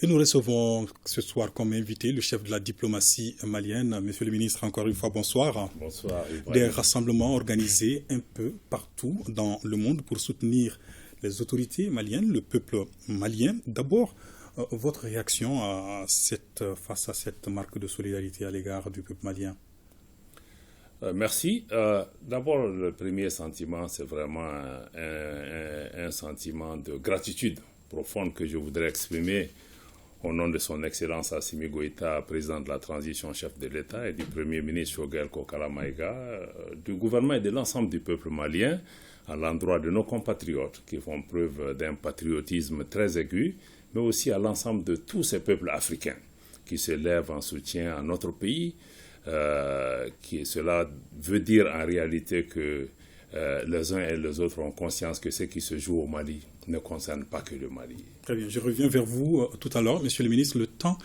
Et nous recevons ce soir comme invité le chef de la diplomatie malienne. Monsieur le ministre, encore une fois, bonsoir. Bonsoir. Des rassemblements organisés un peu partout dans le monde pour soutenir les autorités maliennes, le peuple malien. D'abord, votre réaction face à cette marque de solidarité à l'égard du peuple malien? Merci. D'abord, le premier sentiment, c'est vraiment un sentiment de gratitude profonde que je voudrais exprimer au nom de son Excellence Assimi Goïta, président de la transition, chef de l'État, et du Premier ministre Choguel Kokala Maïga, du gouvernement et de l'ensemble du peuple malien, à l'endroit de nos compatriotes qui font preuve d'un patriotisme très aigu, mais aussi à l'ensemble de tous ces peuples africains qui se lèvent en soutien à notre pays. Cela veut dire en réalité que les uns et les autres ont conscience que ce qui se joue au Mali ne concerne pas que le Mali. Très bien, je reviens vers vous tout à l'heure, Monsieur le ministre. Le temps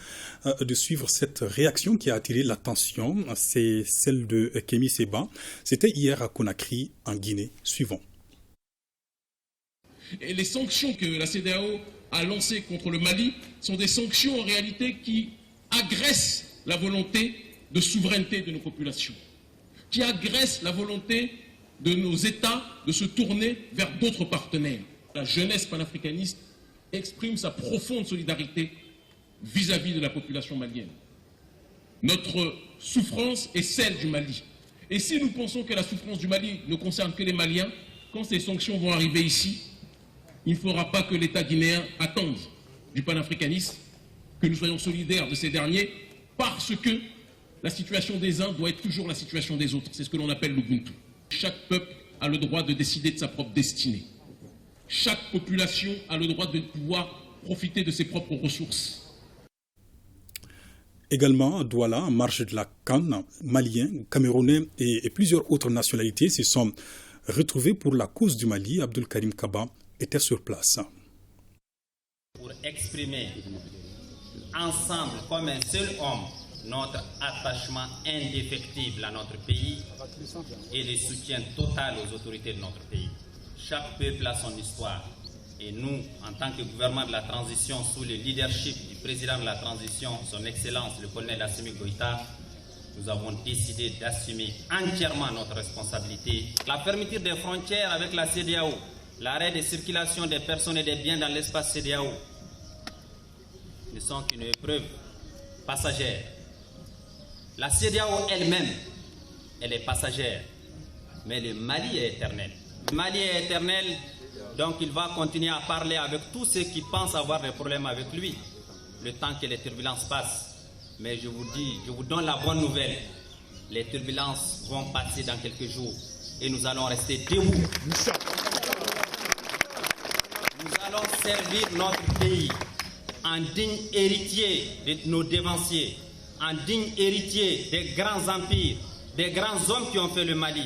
de suivre cette réaction qui a attiré l'attention, c'est celle de Kémy Séba. C'était hier à Conakry, en Guinée. Suivons. Et les sanctions que la CEDEAO a lancées contre le Mali sont des sanctions en réalité qui agressent la volonté de souveraineté de nos populations, qui agressent la volonté de nos États de se tourner vers d'autres partenaires. La jeunesse panafricaniste exprime sa profonde solidarité vis-à-vis de la population malienne. Notre souffrance est celle du Mali. Et si nous pensons que la souffrance du Mali ne concerne que les Maliens, quand ces sanctions vont arriver ici, il ne faudra pas que l'État guinéen attende du panafricanisme que nous soyons solidaires de ces derniers, parce que la situation des uns doit être toujours la situation des autres. C'est ce que l'on appelle l'Ubuntu. Chaque peuple a le droit de décider de sa propre destinée. Chaque population a le droit de pouvoir profiter de ses propres ressources. Également, à Douala, en marge de la CAN, Maliens, Camerounais et plusieurs autres nationalités se sont retrouvés pour la cause du Mali. Abdul Karim Kaba était sur place. Pour exprimer ensemble, comme un seul homme, notre attachement indéfectible à notre pays et le soutien total aux autorités de notre pays. Chaque peuple a son histoire et nous, en tant que gouvernement de la transition, sous le leadership du président de la transition, son Excellence le colonel Assimi Goïta, nous avons décidé d'assumer entièrement notre responsabilité. La fermeture des frontières avec la CEDEAO, l'arrêt de circulation des personnes et des biens dans l'espace CEDEAO ne sont qu'une épreuve passagère. La CEDEAO elle-même, elle est passagère, mais le Mali est éternel. Le Mali est éternel, donc il va continuer à parler avec tous ceux qui pensent avoir des problèmes avec lui, le temps que les turbulences passent. Mais je vous dis, je vous donne la bonne nouvelle, les turbulences vont passer dans quelques jours et nous allons rester debout. Nous allons servir notre pays en digne héritier de nos dévanciers, en digne héritier des grands empires, des grands hommes qui ont fait le Mali,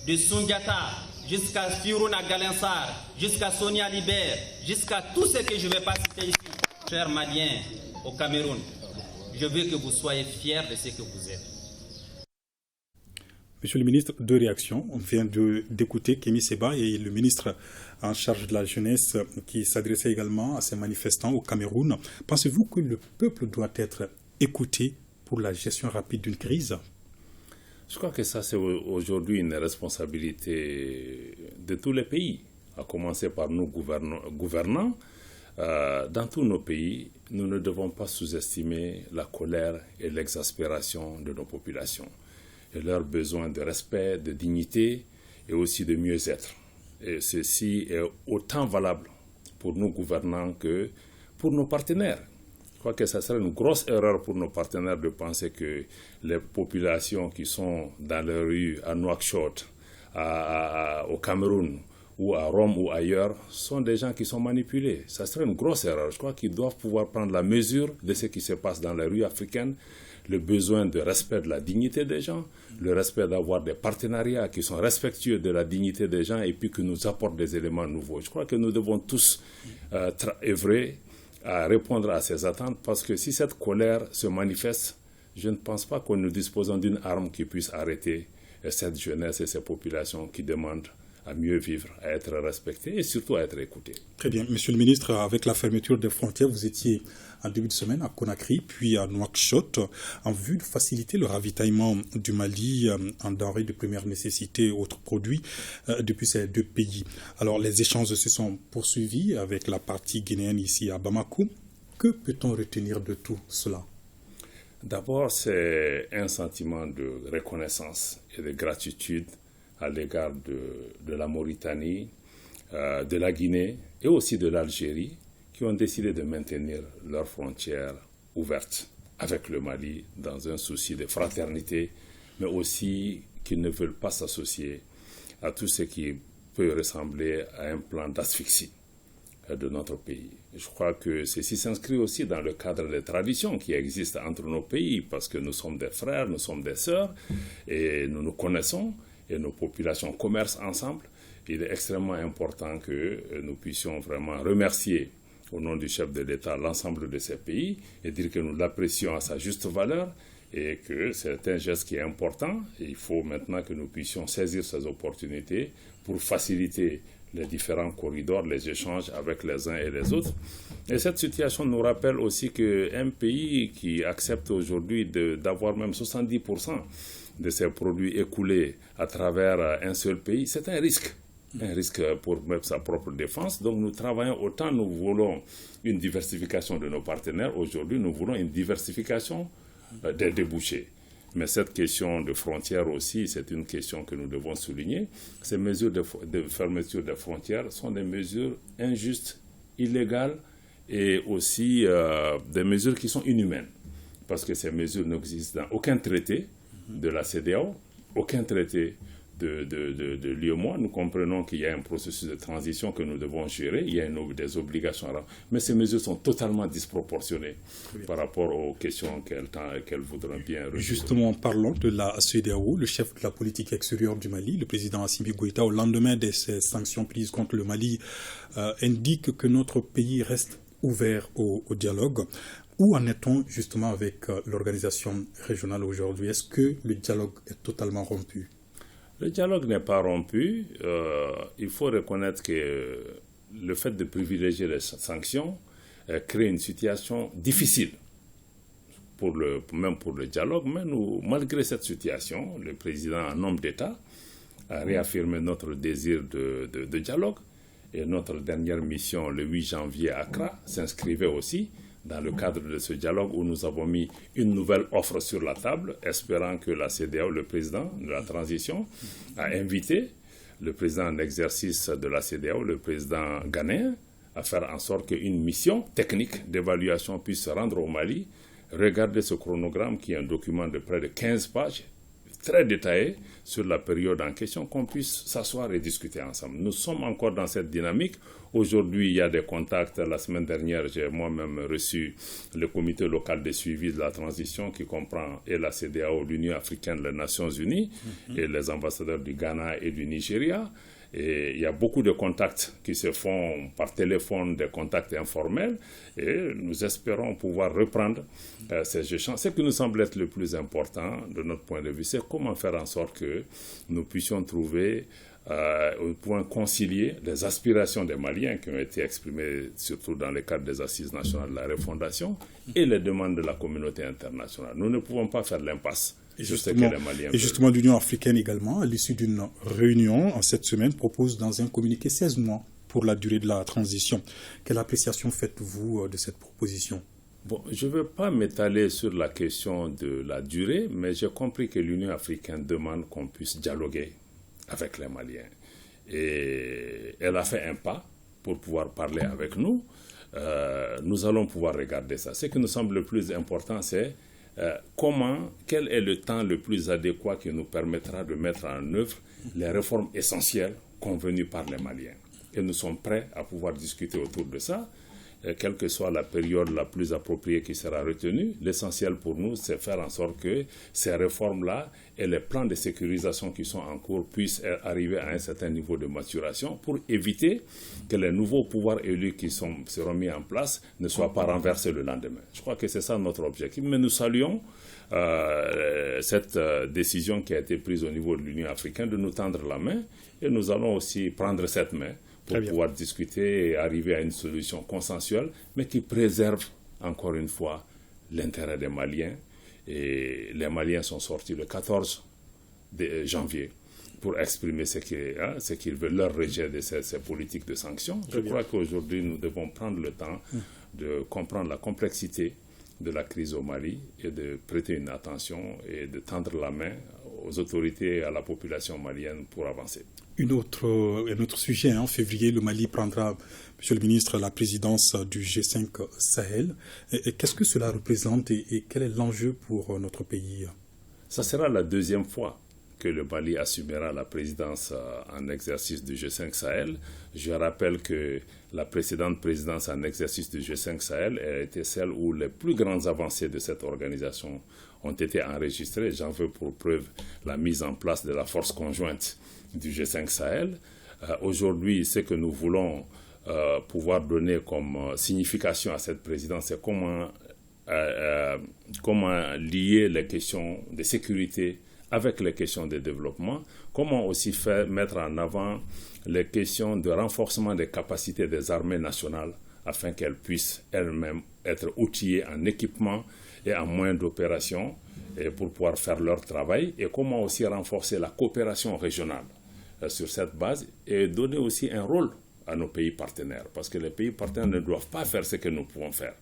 de Sundiata jusqu'à Firouna Galinsar, jusqu'à Sonia Libert, jusqu'à tous ceux que je ne vais pas citer ici. Chers Maliens au Cameroun, je veux que vous soyez fiers de ce que vous êtes. Monsieur le ministre, deux réactions. On vient d'écouter Kémy Séba et le ministre en charge de la jeunesse qui s'adressait également à ces manifestants au Cameroun. Pensez-vous que le peuple doit être écouté pour la gestion rapide d'une crise? Je crois que ça, c'est aujourd'hui une responsabilité de tous les pays, à commencer par nous gouvernants. Dans tous nos pays, nous ne devons pas sous-estimer la colère et l'exaspération de nos populations et leurs besoins de respect, de dignité et aussi de mieux-être. Et ceci est autant valable pour nous gouvernants que pour nos partenaires. Je crois que ça serait une grosse erreur pour nos partenaires de penser que les populations qui sont dans les rues à Nouakchott, au Cameroun ou à Rome ou ailleurs sont des gens qui sont manipulés. Ça serait une grosse erreur. Je crois qu'ils doivent pouvoir prendre la mesure de ce qui se passe dans les rues africaines, le besoin de respect de la dignité des gens, le respect d'avoir des partenariats qui sont respectueux de la dignité des gens et puis qui nous apportent des éléments nouveaux. Je crois que nous devons tous œuvrer à répondre à ces attentes parce que si cette colère se manifeste, je ne pense pas que nous disposons d'une arme qui puisse arrêter cette jeunesse et ces populations qui demandent à mieux vivre, à être respectés et surtout à être écoutés. Très bien. Monsieur le ministre, avec la fermeture des frontières, vous étiez en début de semaine à Conakry, puis à Nouakchott, en vue de faciliter le ravitaillement du Mali en denrées de première nécessité et autres produits depuis ces deux pays. Alors, les échanges se sont poursuivis avec la partie guinéenne ici à Bamako. Que peut-on retenir de tout cela? D'abord, c'est un sentiment de reconnaissance et de gratitude à l'égard de la Mauritanie, de la Guinée et aussi de l'Algérie, qui ont décidé de maintenir leurs frontières ouvertes avec le Mali dans un souci de fraternité, mais aussi qu'ils ne veulent pas s'associer à tout ce qui peut ressembler à un plan d'asphyxie de notre pays. Je crois que ceci s'inscrit aussi dans le cadre des traditions qui existent entre nos pays, parce que nous sommes des frères, nous sommes des sœurs, et nous nous connaissons, et nos populations commercent ensemble. Il est extrêmement important que nous puissions vraiment remercier au nom du chef de l'État l'ensemble de ces pays et dire que nous l'apprécions à sa juste valeur et que c'est un geste qui est important. Et il faut maintenant que nous puissions saisir ces opportunités pour faciliter les différents corridors, les échanges avec les uns et les autres. Et cette situation nous rappelle aussi qu'un pays qui accepte aujourd'hui d'avoir même 70% de ses produits écoulés à travers un seul pays, c'est un risque pour même sa propre défense. Donc nous travaillons autant, nous voulons une diversification de nos partenaires. Aujourd'hui, nous voulons une diversification des débouchés. Mais cette question de frontières aussi, c'est une question que nous devons souligner. Ces mesures de fermeture des frontières sont des mesures injustes, illégales et aussi des mesures qui sont inhumaines. Parce que ces mesures n'existent dans aucun traité de la CEDEAO, aucun traité de l'UEMOA. Nous comprenons qu'il y a un processus de transition que nous devons gérer, il y a des obligations, mais ces mesures sont totalement disproportionnées par rapport aux questions qu'elles voudraient bien résoudre. Justement, parlons de la CEDEAO. Le chef de la politique extérieure du Mali, le président Assimi Goïta, au lendemain de ces sanctions prises contre le Mali, indique que notre pays reste ouvert au dialogue. Où en est-on justement avec l'organisation régionale aujourd'hui? Est-ce que le dialogue est totalement rompu? Le dialogue n'est pas rompu. Il faut reconnaître que le fait de privilégier les sanctions crée une situation difficile, même pour le dialogue. Mais malgré cette situation, le président, en homme d'État, a réaffirmé notre désir de dialogue. Et notre dernière mission, le 8 janvier à Accra, s'inscrivait aussi dans le cadre de ce dialogue où nous avons mis une nouvelle offre sur la table, espérant que la CEDEAO, le président de la transition, a invité le président en exercice de la CEDEAO, le président ghanéen, à faire en sorte qu'une mission technique d'évaluation puisse se rendre au Mali, regarder ce chronogramme qui est un document de près de 15 pages, très détaillé sur la période en question, qu'on puisse s'asseoir et discuter ensemble. Nous sommes encore dans cette dynamique. Aujourd'hui, il y a des contacts. La semaine dernière, j'ai moi-même reçu le comité local de suivi de la transition qui comprend et la CEDEAO, l'Union africaine, les Nations unies et les ambassadeurs du Ghana et du Nigeria. Et il y a beaucoup de contacts qui se font par téléphone, des contacts informels, et nous espérons pouvoir reprendre ces échanges. Ce qui nous semble être le plus important de notre point de vue, c'est comment faire en sorte que nous puissions trouver au point concilier les aspirations des Maliens qui ont été exprimées surtout dans le cadre des assises nationales de la refondation et les demandes de la communauté internationale. Nous ne pouvons pas faire l'impasse. Et justement, l'Union africaine également, à l'issue d'une réunion en cette semaine, propose dans un communiqué 16 mois pour la durée de la transition. Quelle appréciation faites-vous de cette proposition? Bon, je ne veux pas m'étaler sur la question de la durée, mais j'ai compris que l'Union africaine demande qu'on puisse dialoguer avec les Maliens. Et elle a fait un pas pour pouvoir parler avec nous. Nous allons pouvoir regarder ça. Ce qui nous semble le plus important, c'est quel est le temps le plus adéquat qui nous permettra de mettre en œuvre les réformes essentielles convenues par les Maliens. Et nous sommes prêts à pouvoir discuter autour de ça. quelle que soit la période la plus appropriée qui sera retenue. L'essentiel pour nous, c'est faire en sorte que ces réformes-là et les plans de sécurisation qui sont en cours puissent arriver à un certain niveau de maturation pour éviter que les nouveaux pouvoirs élus qui seront mis en place ne soient pas renversés le lendemain. Je crois que c'est ça notre objectif. Mais nous saluons cette décision qui a été prise au niveau de l'Union africaine de nous tendre la main, et nous allons aussi prendre cette main pour pouvoir discuter et arriver à une solution consensuelle, mais qui préserve encore une fois l'intérêt des Maliens. Et les Maliens sont sortis le 14 janvier pour exprimer ce qu'ils veulent, leur rejet de ces politiques de sanctions. Je crois qu'aujourd'hui, nous devons prendre le temps de comprendre la complexité de la crise au Mali et de prêter une attention et de tendre la main aux autorités et à la population malienne pour avancer. Un autre sujet, en février, le Mali prendra, Monsieur le ministre, la présidence du G5 Sahel. Qu'est-ce que cela représente et quel est l'enjeu pour notre pays? Ça sera la deuxième fois que le Mali assumera la présidence en exercice du G5 Sahel. Je rappelle que la précédente présidence en exercice du G5 Sahel a été celle où les plus grandes avancées de cette organisation ont été enregistrées. J'en veux pour preuve la mise en place de la force conjointe du G5 Sahel. Aujourd'hui, ce que nous voulons pouvoir donner comme signification à cette présidence, c'est comment lier les questions de sécurité avec les questions de développement, comment aussi mettre en avant les questions de renforcement des capacités des armées nationales afin qu'elles puissent elles-mêmes être outillées en équipement et en moyens d'opération et pour pouvoir faire leur travail, et comment aussi renforcer la coopération régionale sur cette base et donner aussi un rôle à nos pays partenaires, parce que les pays partenaires ne doivent pas faire ce que nous pouvons faire,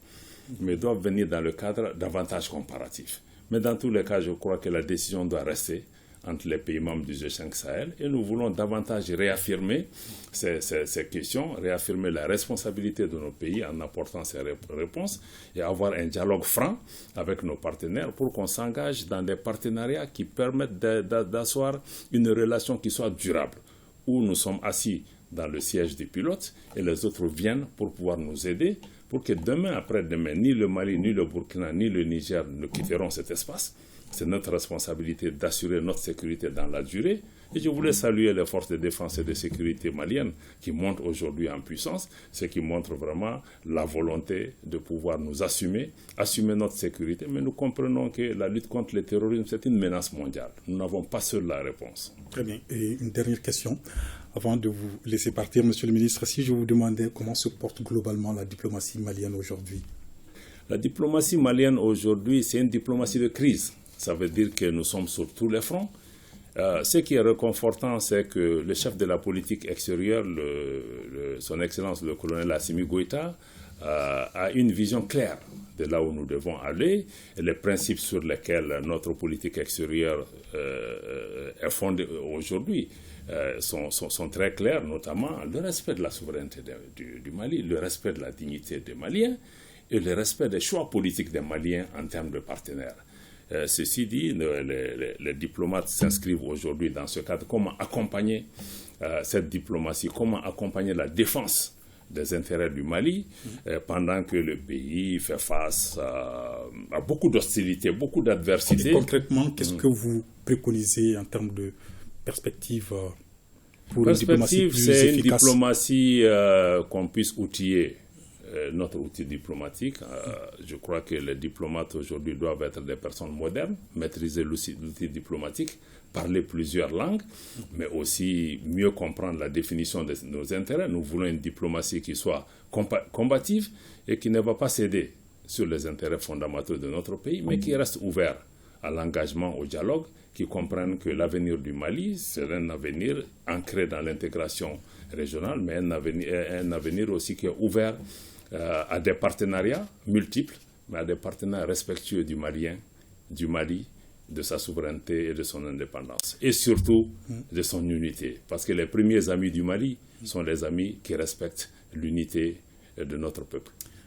mais doivent venir dans le cadre d'avantages comparatifs. Mais dans tous les cas, je crois que la décision doit rester entre les pays membres du G5 Sahel, et nous voulons davantage réaffirmer ces questions, réaffirmer la responsabilité de nos pays en apportant ces réponses et avoir un dialogue franc avec nos partenaires pour qu'on s'engage dans des partenariats qui permettent d'asseoir une relation qui soit durable, où nous sommes assis dans le siège des pilotes et les autres viennent pour pouvoir nous aider, pour que demain, après-demain, ni le Mali, ni le Burkina, ni le Niger ne quitteront cet espace. C'est notre responsabilité d'assurer notre sécurité dans la durée. Et je voulais saluer les forces de défense et de sécurité maliennes qui montent aujourd'hui en puissance, ce qui montre vraiment la volonté de pouvoir nous assumer notre sécurité. Mais nous comprenons que la lutte contre le terrorisme, c'est une menace mondiale. Nous n'avons pas seul la réponse. Très bien. Et une dernière question, avant de vous laisser partir, Monsieur le ministre, si je vous demandais comment se porte globalement la diplomatie malienne aujourd'hui? La diplomatie malienne aujourd'hui, c'est une diplomatie de crise. Ça veut dire que nous sommes sur tous les fronts. Ce qui est réconfortant, c'est que le chef de la politique extérieure, son Excellence le colonel Assimi Goïta, a une vision claire de là où nous devons aller, et les principes sur lesquels notre politique extérieure est fondée aujourd'hui sont très clairs, notamment le respect de la souveraineté du Mali, le respect de la dignité des Maliens et le respect des choix politiques des Maliens en termes de partenaires. Ceci dit, les diplomates s'inscrivent aujourd'hui dans ce cadre. Comment accompagner cette diplomatie, comment accompagner la défense des intérêts du Mali pendant que le pays fait face à beaucoup d'hostilités, beaucoup d'adversités. Concrètement, qu'est-ce que vous préconisez en termes de perspective pour une diplomatie plus efficace? C'est une diplomatie qu'on puisse outiller notre outil diplomatique. Je crois que les diplomates aujourd'hui doivent être des personnes modernes, maîtriser l'outil diplomatique, parler plusieurs langues, mais aussi mieux comprendre la définition de nos intérêts. Nous voulons une diplomatie qui soit combative et qui ne va pas céder sur les intérêts fondamentaux de notre pays, mais qui reste ouvert à l'engagement, au dialogue, qui comprennent que l'avenir du Mali, c'est un avenir ancré dans l'intégration régionale, mais un avenir aussi qui est ouvert à des partenariats multiples, mais à des partenaires respectueux du Malien, du Mali, de sa souveraineté et de son indépendance. Et surtout, de son unité. Parce que les premiers amis du Mali sont les amis qui respectent l'unité de notre peuple.